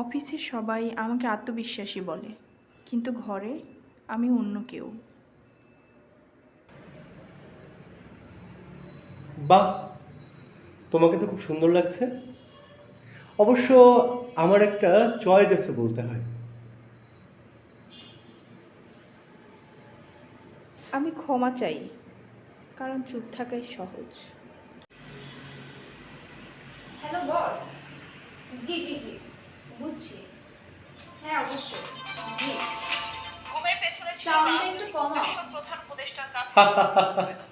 অফিসের সবাই আমাকে আত্মবিশ্বাসী বলে, কিন্তু ঘরে আমি অন্য কেউ। বাহ, তোমাকে তো খুব সুন্দর লাগছে। অবশ্য আমার একটা চয়েস আছে বলতে হয়। আমি ক্ষমা চাই, কারণ চুপ থাকাই সহজ। Hello boss. জি জি জি, বুঝছি। হ্যাঁ অবশ্যই। জি, ঘুমের পেছনে ছিল সাউন্ডটা একটু রাজনৈতিক কমাও। উদ্দেশ্য, প্রধান উপদেষ্টার কাছে ছিল প্রতিবেদন।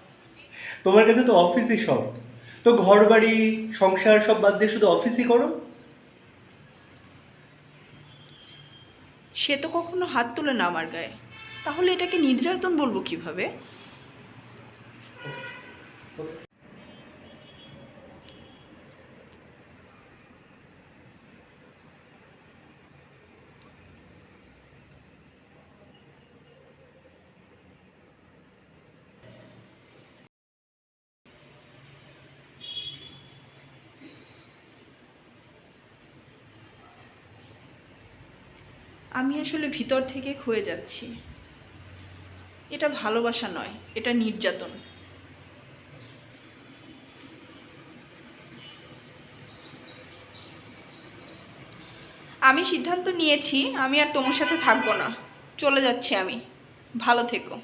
তোমার কাছে তো অফিসই সব। তো ঘর বাড়ি সংসার সব বাদ দিয়ে শুধু অফিসই করো। সে তো কখনো হাত তোলে না আমার গায়ে, তাহলে এটাকে নির্যাতন বলবো কিভাবে? আমি আসলে ভিতর থেকে ক্ষয়ে যাচ্ছি। এটা ভালোবাসা নয়, এটা নির্যাতন। আমি সিদ্ধান্ত নিয়েছি, আমি আর তোমার সাথে থাকবো না। চলে যাচ্ছি আমি। ভালো থেকো।